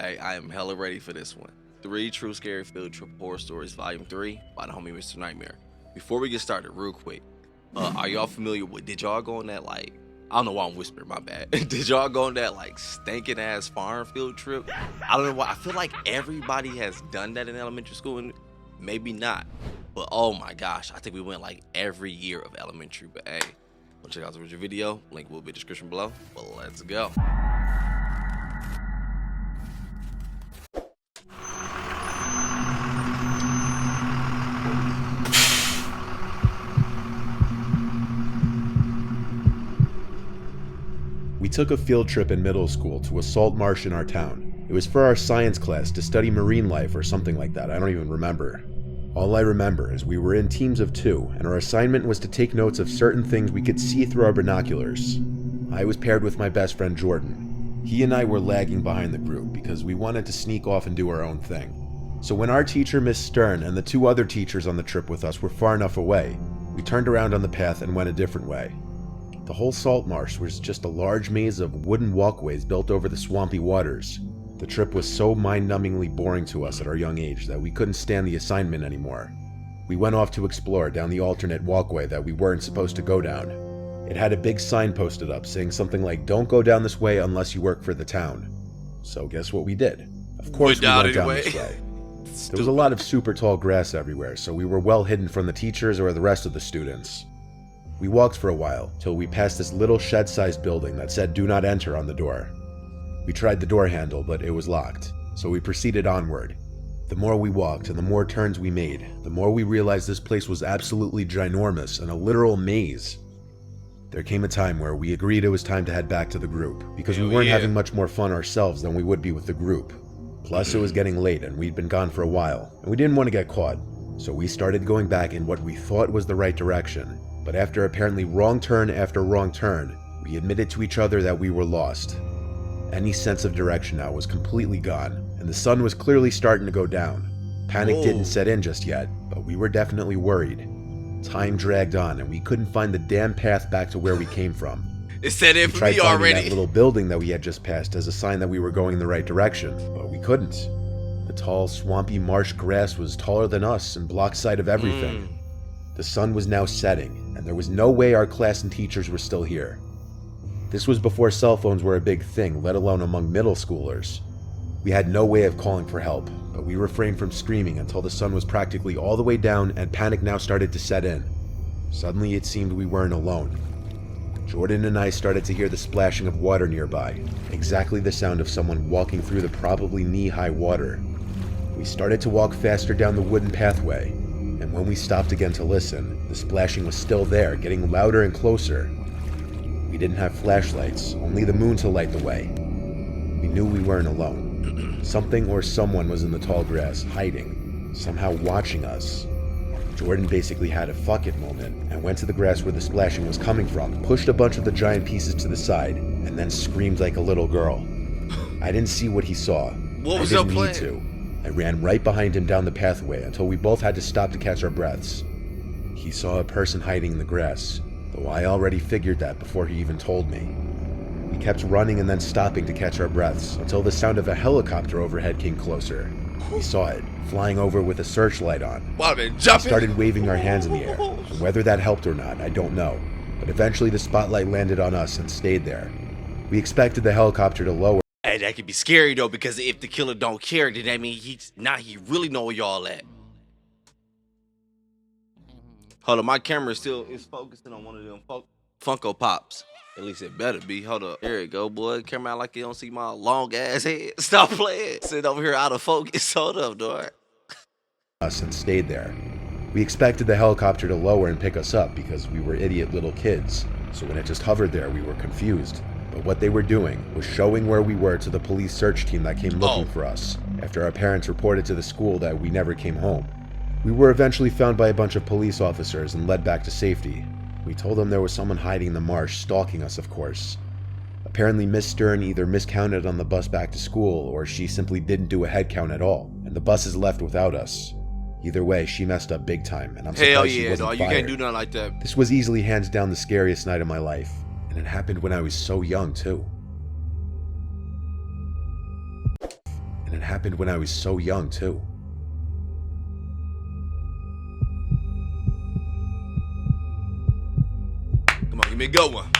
Hey, I am hella ready for this one. 3 True Scary Field Trip Horror Stories Volume 3 by the homie Mr. Nightmare. Before we get started, real quick, are y'all familiar with, did y'all go on that, like, I don't know why I'm whispering, my bad. Did y'all go on that, like, stinking ass farm field trip? I don't know why. I feel like everybody has done that in elementary school, and maybe not. But oh my gosh, I think we went like every year of elementary. But hey, go check out the original video. Link will be in the description below. But let's go. We took a field trip in middle school to a marsh in our town. It was for our science class to study marine life or something like that. I don't even remember. All I remember is we were in teams of 2, and our assignment was to take notes of certain things we could see through our binoculars. I was paired with my best friend Jordan. He and I were lagging behind the group because we wanted to sneak off and do our own thing. So when our teacher, Miss Stern, and the 2 other teachers on the trip with us were far enough away, we turned around on the path and went a different way. The whole salt marsh was just a large maze of wooden walkways built over the swampy waters. The trip was so mind-numbingly boring to us at our young age that we couldn't stand the assignment anymore. We went off to explore down the alternate walkway that we weren't supposed to go down. It had a big sign posted up saying something like, "Don't go down this way unless you work for the town." So guess what we did? Of course we went down this way. There was a lot of super tall grass everywhere, so we were well hidden from the teachers or the rest of the students. We walked for a while, till we passed this little shed-sized building that said "Do not enter" on the door. We tried the door handle, but it was locked, so we proceeded onward. The more we walked and the more turns we made, the more we realized this place was absolutely ginormous and a literal maze. There came a time where we agreed it was time to head back to the group, because we weren't having much more fun ourselves than we would be with the group. Plus it was getting late and we'd been gone for a while, and we didn't want to get caught, so we started going back in what we thought was the right direction. But after apparently wrong turn after wrong turn, we admitted to each other that we were lost. Any sense of direction now was completely gone, and the sun was clearly starting to go down. Panic didn't set in just yet, but we were definitely worried. Time dragged on, and we couldn't find the damn path back to where we came from. It set in for me already. We tried finding that little building that we had just passed as a sign that we were going in the right direction, but we couldn't. The tall, swampy marsh grass was taller than us and blocked sight of everything. The sun was now setting, and there was no way our class and teachers were still here. This was before cell phones were a big thing, let alone among middle schoolers. We had no way of calling for help, but we refrained from screaming until the sun was practically all the way down and panic now started to set in. Suddenly it seemed we weren't alone. Jordan and I started to hear the splashing of water nearby, exactly the sound of someone walking through the probably knee-high water. We started to walk faster down the wooden pathway, and when we stopped again to listen, the splashing was still there, getting louder and closer. We didn't have flashlights, only the moon to light the way. We knew we weren't alone. Something or someone was in the tall grass, hiding, somehow watching us. Jordan basically had a fuck it moment and went to the grass where the splashing was coming from, pushed a bunch of the giant pieces to the side, and then screamed like a little girl. I didn't see what he saw. What was your plan? I didn't need to. I ran right behind him down the pathway until we both had to stop to catch our breaths. He saw a person hiding in the grass, though I already figured that before he even told me. We kept running and then stopping to catch our breaths until the sound of a helicopter overhead came closer. We saw it, flying over with a searchlight on. We started waving our hands in the air, and whether that helped or not, I don't know, but eventually the spotlight landed on us and stayed there. We expected the helicopter to lower. Hey, that could be scary though, because if the killer don't care, then that mean he really know where y'all at. Hold on, my camera is focusing on one of them Funko Pops. At least it better be. Hold up. There it go, boy. Camera out like you don't see my long ass head. Stop playing. Sit over here out of focus. Hold up, dog. Us and stayed there. We expected the helicopter to lower and pick us up because we were idiot little kids. So when it just hovered there, we were confused. But what they were doing was showing where we were to the police search team that came looking for us, after our parents reported to the school that we never came home. We were eventually found by a bunch of police officers and led back to safety. We told them there was someone hiding in the marsh, stalking us, of course. Apparently Miss Stern either miscounted on the bus back to school, or she simply didn't do a head count at all, and the buses left without us. Either way, she messed up big time, and I'm surprised she wasn't fired. You can't do nothing like that. This was easily hands down the scariest night of my life, and it happened when I was so young too. it happened when I was so young, too. Come on, give me a good one.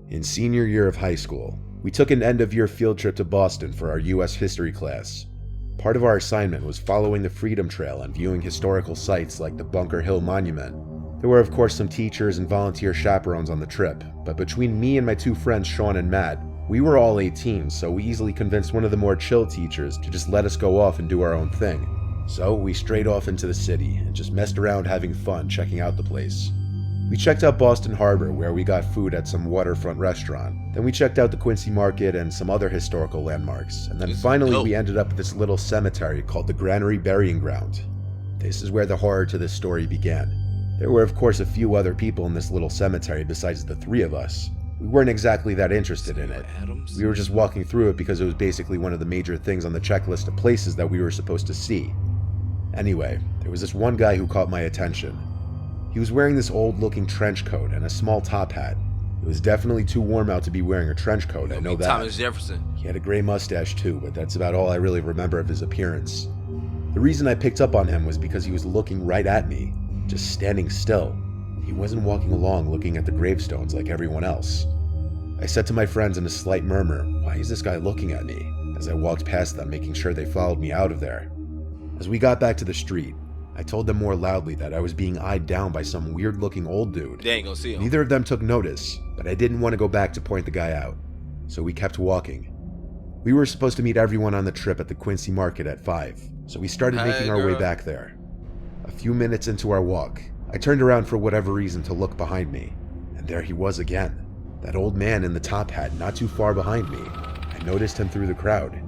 In senior year of high school, we took an end-of-year field trip to Boston for our U.S. history class. Part of our assignment was following the Freedom Trail and viewing historical sites like the Bunker Hill Monument. There were of course some teachers and volunteer chaperones on the trip, but between me and my two friends Sean and Matt, we were all 18, so we easily convinced one of the more chill teachers to just let us go off and do our own thing. So we strayed off into the city and just messed around having fun checking out the place. We checked out Boston Harbor, where we got food at some waterfront restaurant. Then we checked out the Quincy Market and some other historical landmarks. And then finally we ended up at this little cemetery called the Granary Burying Ground. This is where the horror to this story began. There were of course a few other people in this little cemetery besides the three of us. We weren't exactly that interested in it. We were just walking through it because it was basically one of the major things on the checklist of places that we were supposed to see. Anyway, there was this one guy who caught my attention. He was wearing this old-looking trench coat and a small top hat. It was definitely too warm out to be wearing a trench coat, I know that. Thomas Jefferson. He had a gray mustache too, but that's about all I really remember of his appearance. The reason I picked up on him was because he was looking right at me, just standing still. He wasn't walking along looking at the gravestones like everyone else. I said to my friends in a slight murmur, "Why is this guy looking at me?" as I walked past them, making sure they followed me out of there. As we got back to the street, I told them more loudly that I was being eyed down by some weird-looking old dude. They ain't gonna see him. Neither of them took notice, but I didn't want to go back to point the guy out, so we kept walking. We were supposed to meet everyone on the trip at the Quincy Market at 5, so we started making our way back there. A few minutes into our walk, I turned around for whatever reason to look behind me, and there he was again. That old man in the top hat not too far behind me. I noticed him through the crowd.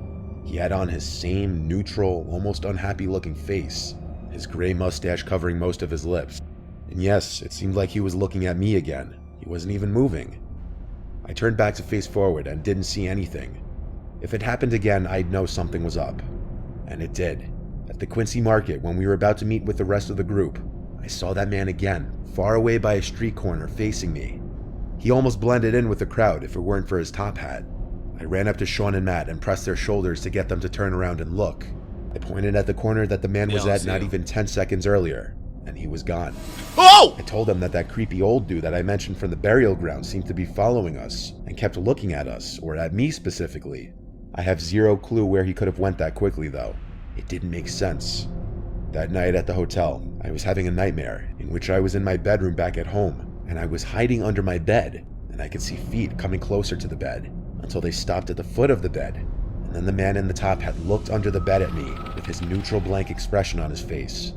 He had on his same neutral, almost unhappy-looking face, his gray mustache covering most of his lips. And yes, it seemed like he was looking at me again. He wasn't even moving. I turned back to face forward and didn't see anything. If it happened again, I'd know something was up. And it did. At the Quincy Market, when we were about to meet with the rest of the group, I saw that man again, far away by a street corner, facing me. He almost blended in with the crowd if it weren't for his top hat. I ran up to Sean and Matt and pressed their shoulders to get them to turn around and look. I pointed at the corner that the man was at not even 10 seconds earlier, and he was gone. Oh! I told them that that creepy old dude that I mentioned from the burial ground seemed to be following us, and kept looking at us, or at me specifically. I have zero clue where he could have went that quickly though. It didn't make sense. That night at the hotel, I was having a nightmare, in which I was in my bedroom back at home, and I was hiding under my bed, and I could see feet coming closer to the bed, until they stopped at the foot of the bed. And then the man in the top hat looked under the bed at me with his neutral blank expression on his face.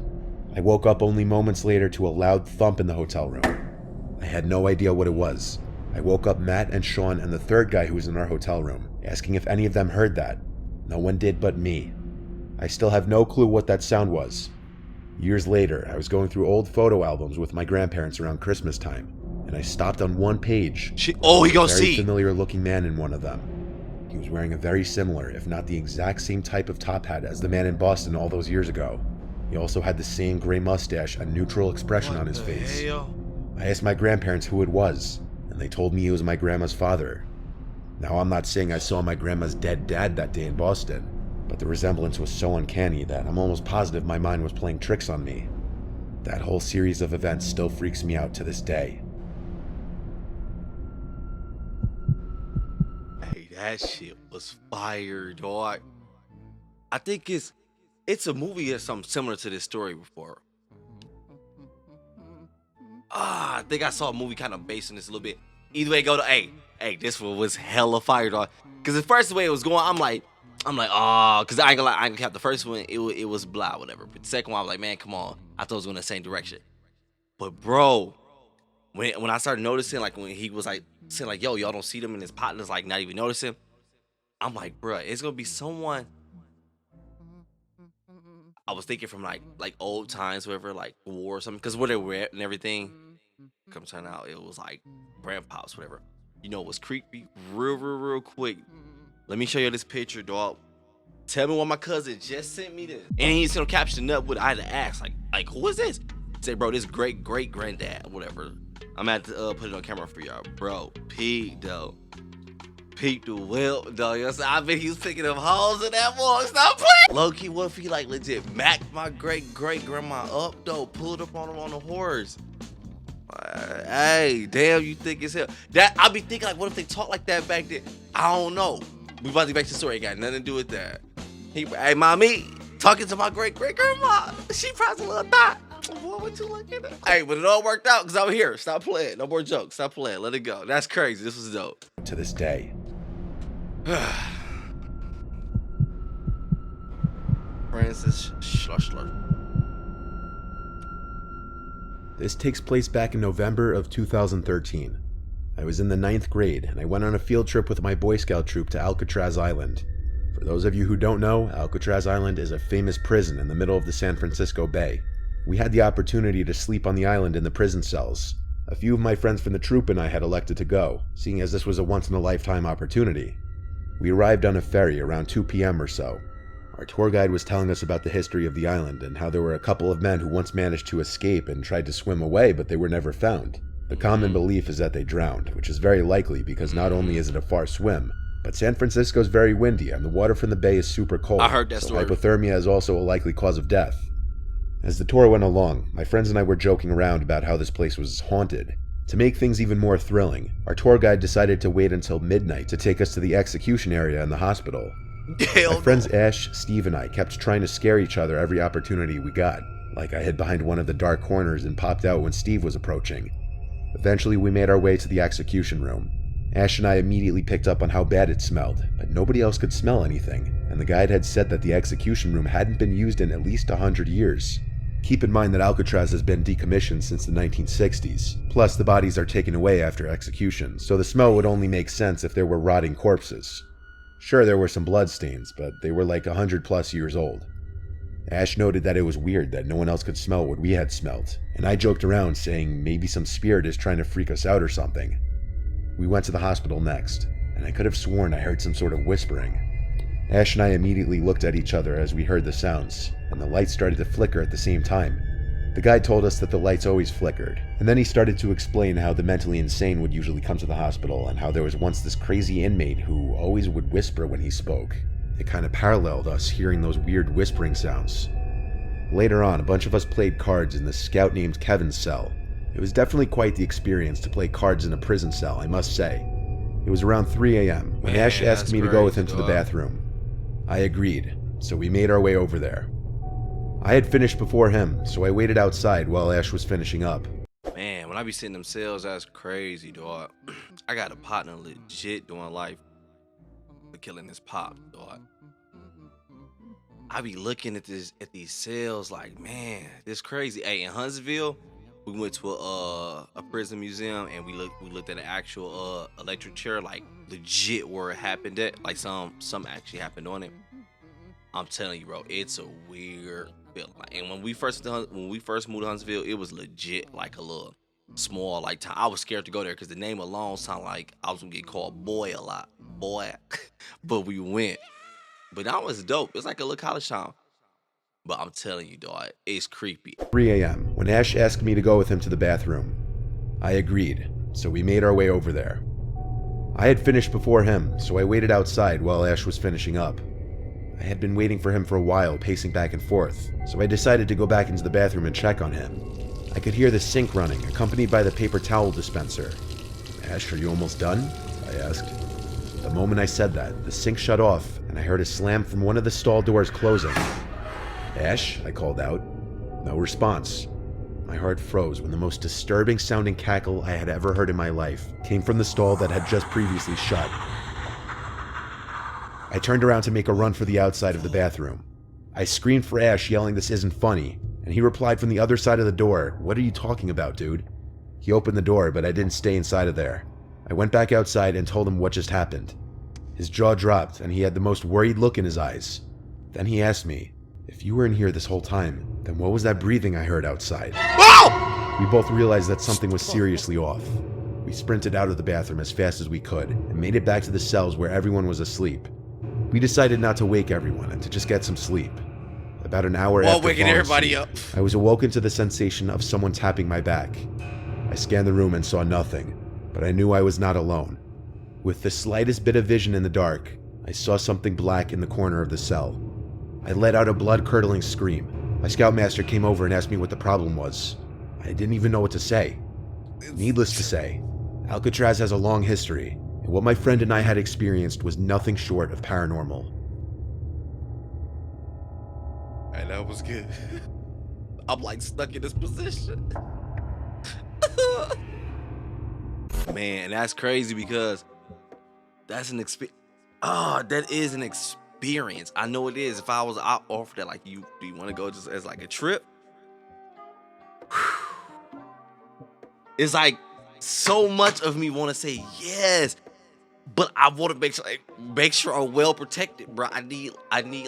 I woke up only moments later to a loud thump in the hotel room. I had no idea what it was. I woke up Matt and Sean and the third guy who was in our hotel room, asking if any of them heard that. No one did but me. I still have no clue what that sound was. Years later, I was going through old photo albums with my grandparents around Christmas time, and I stopped on one page. He gonna see. A very familiar looking man in one of them. He was wearing a very similar, if not the exact same type of top hat as the man in Boston all those years ago. He also had the same gray mustache and neutral expression on his face. I asked my grandparents who it was, and they told me he was my grandma's father. Now, I'm not saying I saw my grandma's dead dad that day in Boston, but the resemblance was so uncanny that I'm almost positive my mind was playing tricks on me. That whole series of events still freaks me out to this day. That shit was fire, dog. I think it's a movie or something similar to this story before. I think I saw a movie kind of based on this a little bit. Either way, go to hey, this one was hella fire, dog. Cause the first way it was going, I'm like, cause I ain't gonna cap the first one, it was blah, whatever. But the second one, I was like, man, come on. I thought it was going the same direction. But bro, when I started noticing, like when he was like saying like, yo, y'all don't see them and his partner's like not even noticing, I'm like, bruh, it's gonna be someone. I was thinking from like old times, whatever, like war or something, cause where they were at and everything. Come turn out, it was like grandpa's, whatever. You know, it was creepy, real quick. Let me show you this picture, dog. Tell me why my cousin just sent me this. And he's gonna caption up with I had to ask, like who is this? Say, bro, this great granddad, whatever. I'm gonna have to put it on camera for y'all, bro. Pete, though. peeped the whelp, dog. You know what I'm saying? I bet he was picking up holes in that boy. Stop playing. Low-key, what if he like legit macked my great-great-grandma up, though? Pulled up on him on the horse. Hey, damn, you thick as hell. That I be thinking, like, what if they talk like that back then? I don't know. We about to get back to the story. Ain't got nothing to do with that. Hey, mommy, talking to my great-great-grandma. She probably a little thought. Boy, what you looking at? Hey, but it all worked out because I'm here. Stop playing. No more jokes. Stop playing. Let it go. That's crazy. This was dope. To this day. Francis Schlussler. This takes place back in November of 2013. I was in the 9th grade, and I went on a field trip with my Boy Scout troop to Alcatraz Island. For those of you who don't know, Alcatraz Island is a famous prison in the middle of the San Francisco Bay. We had the opportunity to sleep on the island in the prison cells. A few of my friends from the troop and I had elected to go, seeing as this was a once-in-a-lifetime opportunity. We arrived on a ferry around 2 p.m. or so. Our tour guide was telling us about the history of the island and how there were a couple of men who once managed to escape and tried to swim away, but they were never found. The common belief is that they drowned, which is very likely because not only is it a far swim, but San Francisco is very windy and the water from the bay is super cold. I heard that story. Hypothermia is also a likely cause of death. As the tour went along, my friends and I were joking around about how this place was haunted. To make things even more thrilling, our tour guide decided to wait until midnight to take us to the execution area in the hospital. My friends Ash, Steve, and I kept trying to scare each other every opportunity we got, like I hid behind one of the dark corners and popped out when Steve was approaching. Eventually, we made our way to the execution room. Ash and I immediately picked up on how bad it smelled, but nobody else could smell anything, and the guide had said that the execution room hadn't been used in at least 100 years. Keep in mind that Alcatraz has been decommissioned since the 1960s, plus the bodies are taken away after execution, so the smell would only make sense if there were rotting corpses. Sure, there were some bloodstains, but they were like 100+ years old. Ash noted that it was weird that no one else could smell what we had smelt, and I joked around saying maybe some spirit is trying to freak us out or something. We went to the hospital next, and I could have sworn I heard some sort of whispering. Ash and I immediately looked at each other as we heard the sounds, and the lights started to flicker at the same time. The guide told us that the lights always flickered, and then he started to explain how the mentally insane would usually come to the hospital and how there was once this crazy inmate who always would whisper when he spoke. It kind of paralleled us hearing those weird whispering sounds. Later on, a bunch of us played cards in the scout named Kevin's cell. It was definitely quite the experience to play cards in a prison cell, I must say. It was around 3 a.m. when Ash asked me to go with him to the bathroom. I agreed, so we made our way over there. I had finished before him, so I waited outside while Ash was finishing up. Man, when I be sitting in them cells, that's crazy, dog. I got a partner legit doing life for killing his pop, dog. I be looking at these cells like, man, this crazy. Hey, in Huntsville, we went to a prison museum and we looked at an actual electric chair, like legit where it happened at, like some actually happened on it. I'm telling you, bro, it's a weird feeling. And when we first moved to Huntsville, it was legit like a little small like town. I was scared to go there because the name alone sounded like I was gonna get called boy a lot, boy. But we went. But that was dope. It's like a little college town. But I'm telling you, dog, it's creepy. 3 a.m. when Ash asked me to go with him to the bathroom. I agreed, so we made our way over there. I had finished before him, so I waited outside while Ash was finishing up. I had been waiting for him for a while, pacing back and forth, so I decided to go back into the bathroom and check on him. I could hear the sink running, accompanied by the paper towel dispenser. Ash, are you almost done? I asked. The moment I said that, the sink shut off, and I heard a slam from one of the stall doors closing. Ash, I called out. No response. My heart froze when the most disturbing sounding cackle I had ever heard in my life came from the stall that had just previously shut. I turned around to make a run for the outside of the bathroom. I screamed for Ash, yelling this isn't funny, and he replied from the other side of the door, what are you talking about, dude? He opened the door, but I didn't stay inside of there. I went back outside and told him what just happened. His jaw dropped, and he had the most worried look in his eyes. Then he asked me, if you were in here this whole time, then what was that breathing I heard outside? Whoa! We both realized that something was seriously off. We sprinted out of the bathroom as fast as we could and made it back to the cells where everyone was asleep. We decided not to wake everyone and to just get some sleep. About an hour after waking falling everybody asleep, up. I was awoken to the sensation of someone tapping my back. I scanned the room and saw nothing, but I knew I was not alone. With the slightest bit of vision in the dark, I saw something black in the corner of the cell. I let out a blood-curdling scream. My scoutmaster came over and asked me what the problem was. I didn't even know what to say. Needless to say, Alcatraz has a long history, and what my friend and I had experienced was nothing short of paranormal. And that was good. I'm like stuck in this position. Man, that's crazy because that's an experience. Oh, that is an experience. I know it is. If I was out offered that, like, do you want to go just as like a trip? It's like so much of me want to say yes, but I want to make sure I'm well protected, bro. I need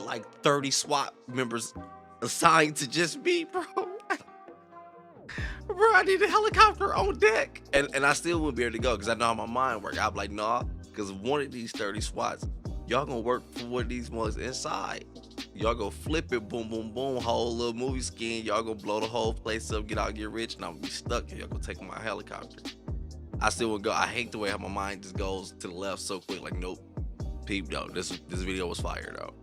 like 30 SWAT members assigned to just me, bro. Bro, I need a helicopter on deck. And I still wouldn't be able to go because I know how my mind works. I'm like, nah, because one of these 30 SWATs, y'all gonna work for one of these ones inside. Y'all go flip it, boom, boom, boom, whole little movie skin. Y'all gonna blow the whole place up, get out, get rich, and I'm gonna be stuck here. Y'all gonna take my helicopter. I still would go. I hate the way how my mind just goes to the left so quick. Like, nope, peep, though. This video was fire, though.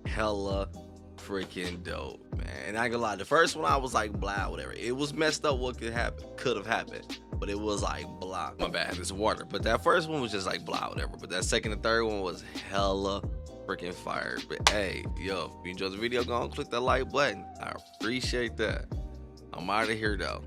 Hella freaking dope, man. And I ain't gonna lie, the first one I was like blah, whatever. It was messed up what could have happened, but it was like blah. My bad, it's water. But that first one was just like blah, whatever. But that second and third one was hella freaking fire. But hey, yo, if you enjoyed the video, go on, click that like button. I appreciate that. I'm out of here though.